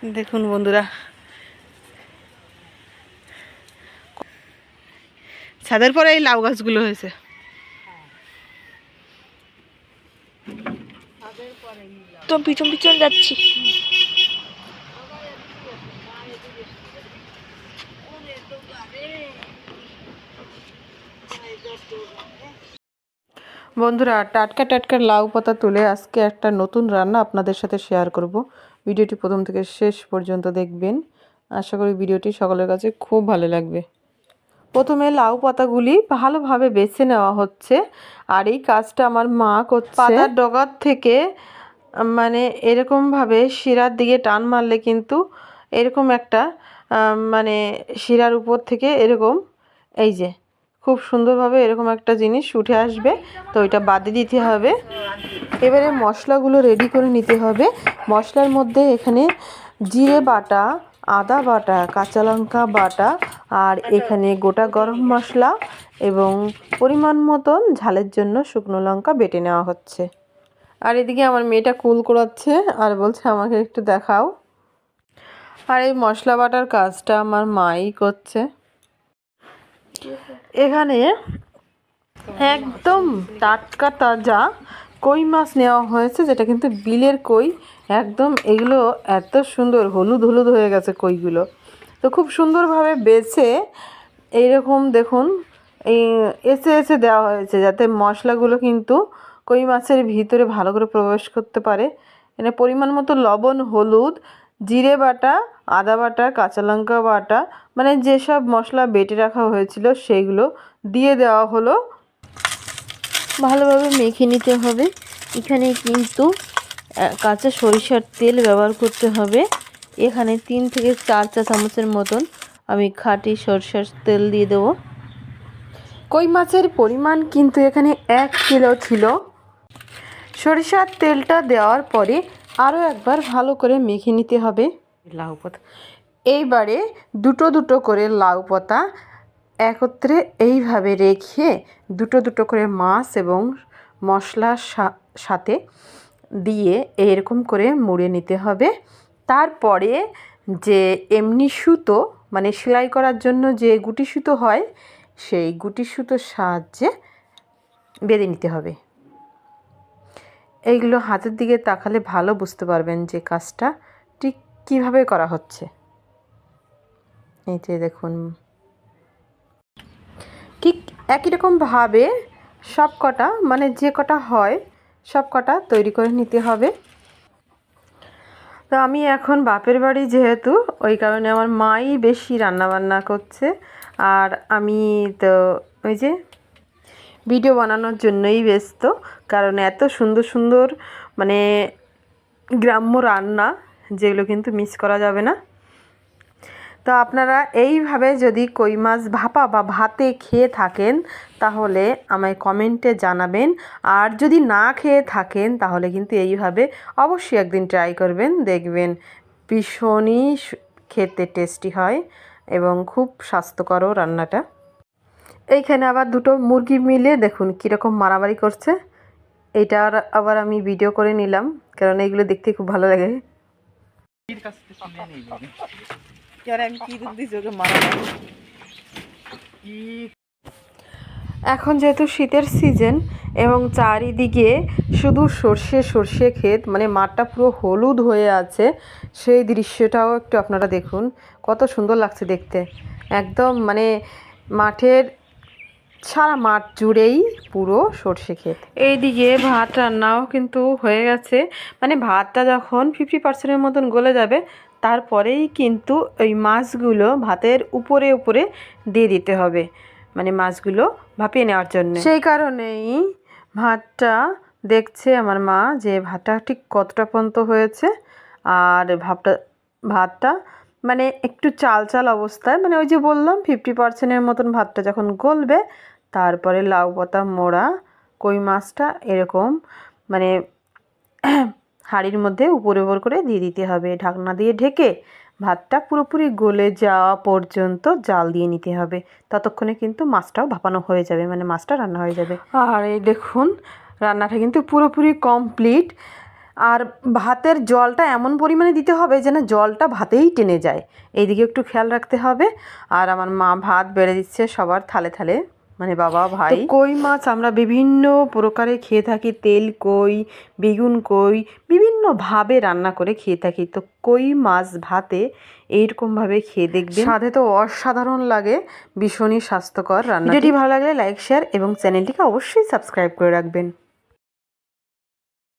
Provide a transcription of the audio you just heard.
দেখুন বন্ধুরা, ছাদের পরে এই লাউ গাছগুলো হয়েছে। তো পিছন পিছন যাচ্ছি। বন্ধুরা, টাটকা টাটকা লাউ পাতা তুলে আজকে একটা নতুন রান্না আপনাদের সাথে শেয়ার করব। ভিডিওটি প্রথম থেকে শেষ পর্যন্ত দেখবেন। আশা করি ভিডিওটি সকলের কাছে খুব ভালো লাগবে। প্রথমে লাউ পাতাগুলি ভালোভাবে বেছে নেওয়া হচ্ছে, আর এই কাজটা আমার মা করছে। পাতার ডগার থেকে মানে এরকমভাবে শিরার দিকে টান মারলে কিন্তু এরকম একটা মানে শিরার উপর থেকে এরকম এই যে খুব সুন্দরভাবে এরকম একটা জিনিস উঠে আসবে। তো এটা বাদে দিতে হবে। এবারে মশলাগুলো রেডি করে নিতে হবে। মশলার মধ্যে এখানে জিরে বাটা, আদা বাটা, কাঁচা লঙ্কা বাটা, আর এখানে গোটা গরম মশলা এবং পরিমাণ মতন ঝালের জন্য শুকনো লঙ্কা বেটে নেওয়া হচ্ছে। আর এদিকে আমার মেয়েটা কুল কুড়াচ্ছে আর বলছে আমাকে একটু দেখাও। আর এই মশলা বাটার কাজটা আমার মাই করছে। এখানে একদম টাটকা তাজা কই মাছ নেওয়া হয়েছে, যেটা কিন্তু বিলের কই। একদম এগুলো এত সুন্দর হলুদ হলুদ হয়ে গেছে কইগুলো। তো খুব সুন্দরভাবে বেছে এইরকম দেখুন এই এসে এসে দেওয়া হয়েছে, যাতে মশলাগুলো কিন্তু কই মাছের ভিতরে ভালো করে প্রবেশ করতে পারে। এখানে পরিমাণ মতো লবণ, হলুদ, জিরে বাটা, আদা বাটা, কাঁচা লঙ্কা বাটা, মানে যেসব মশলা বেটে রাখা হয়েছিল সেইগুলো দিয়ে দেওয়া হলো। ভালোভাবে মেখে নিতে হবে। এখানে কিন্তু কাঁচা সরিষার তেল ব্যবহার করতে হবে। এখানে 3 থেকে 4 চা চামচের মতন আমি খাঁটি সরষের তেল দিয়ে দেবো। কই মাছের পরিমাণ কিন্তু এখানে 1 কিলো ছিল। সরিষার তেলটা দেওয়ার পরে আরও একবার ভালো করে মেখে নিতে হবে লাউ পাতা। এইবারে দুটো দুটো করে লাউ পাতা একত্রে এইভাবে রেখে দুটো দুটো করে মাছ এবং মশলার সাথে দিয়ে এরকম করে মুড়ে নিতে হবে। তারপরে যে এমনি সুতো, মানে সেলাই করার জন্য যে গুটি সুতো হয়, সেই গুটি সুতোর সাহায্যে বেঁধে নিতে হবে। এইগুলো হাতের দিকে তাকালে ভালো বুঝতে পারবেন যে কাজটা ঠিক কীভাবে করা হচ্ছে। এই যে দেখুন, ঠিক একই রকমভাবে সব কটা, মানে যে কটা হয় সব কটা তৈরি করে নিতে হবে। তো আমি এখন বাপের বাড়ি যেহেতু, ওই কারণে আমার মাই বেশি রান্নাবান্না করছে, আর আমি তো ওই যে ভিডিও বানানোর জন্যই ব্যস্ত। কারণ এত সুন্দর সুন্দর মানে গ্রাম্য রান্না, যেগুলো কিন্তু মিস করা যাবে না। তো আপনারা এইভাবে যদি কই মাছ ভাপা বা ভাতে খেয়ে থাকেন তাহলে আমায় কমেন্টে জানাবেন। আর যদি না খেয়ে থাকেন তাহলে কিন্তু এইভাবে অবশ্যই একদিন ট্রাই করবেন, দেখবেন ভীষণই খেতে টেস্টি হয় এবং খুব স্বাস্থ্যকরও রান্নাটা। এইখানে আবার দুটো মুরগি মিলে দেখুন কীরকম মারামারি করছে। এইটার আবার আমি ভিডিও করে নিলাম, কারণ এইগুলো দেখতে খুব ভালো লাগে। এখন যেহেতু শীতের সিজন এবং চারিদিকে শুধু সর্ষে সর্ষে ক্ষেত, মানে মাঠটা পুরো হলুদ হয়ে আছে, সেই দৃশ্যটাও একটু আপনারা দেখুন, কত সুন্দর লাগছে দেখতে। একদম মানে মাঠের সারা মাঠ জুড়েই পুরো সর্ষে ক্ষেত। এইদিকে ভাত রান্নাও কিন্তু হয়ে গেছে। মানে ভাতটা যখন 50% মতন গলে যাবে তারপরেই কিন্তু ওই মাছগুলো ভাতের উপরে উপরে দিয়ে দিতে হবে, মানে মাছগুলো ভাপিয়ে নেওয়ার জন্য। সেই কারণেই ভাতটা দেখছে আমার মা যে ভাতটা ঠিক কতটা পর্যন্ত হয়েছে। আর ভাতটা মানে একটু চাল চাল অবস্থায়, মানে ওই যে বললাম 50%-এর মতন ভাতটা যখন গলবে তারপরে লাউ পাতা মোড়া কই মাছটা এরকম মানে হাঁড়ির মধ্যে উপরে উপর করে দিয়ে দিতে হবে। ঢাকনা দিয়ে ঢেকে ভাতটা পুরোপুরি গলে যাওয়া পর্যন্ত জাল দিয়ে নিতে হবে। ততক্ষণে কিন্তু মাছটাও ভাপানো হয়ে যাবে, মানে মাছটা রান্না হয়ে যাবে। আর এই দেখুন রান্নাটা কিন্তু পুরোপুরি কমপ্লিট। আর ভাতের জলটা এমন পরিমাণে দিতে হবে যেন জলটা ভাতেই টেনে যায়, এইদিকে একটু খেয়াল রাখতে হবে। আর আমার মা ভাত বেড়ে দিচ্ছে সবার থালে থালে, মানে বাবা ভাই। কই মাছ আমরা বিভিন্ন প্রকারে খেয়ে থাকি, তেল কই, বেগুন কই, বিভিন্নভাবে রান্না করে খেয়ে থাকি। তো কই মাছ ভাতে এইরকমভাবে খেয়ে দেখবেন, স্বাদে তো অসাধারণ লাগে, ভীষণই স্বাস্থ্যকর রান্না। ভিডিওটি ভালো লাগলে লাইক, শেয়ার এবং চ্যানেলটিকে অবশ্যই সাবস্ক্রাইব করে রাখবেন।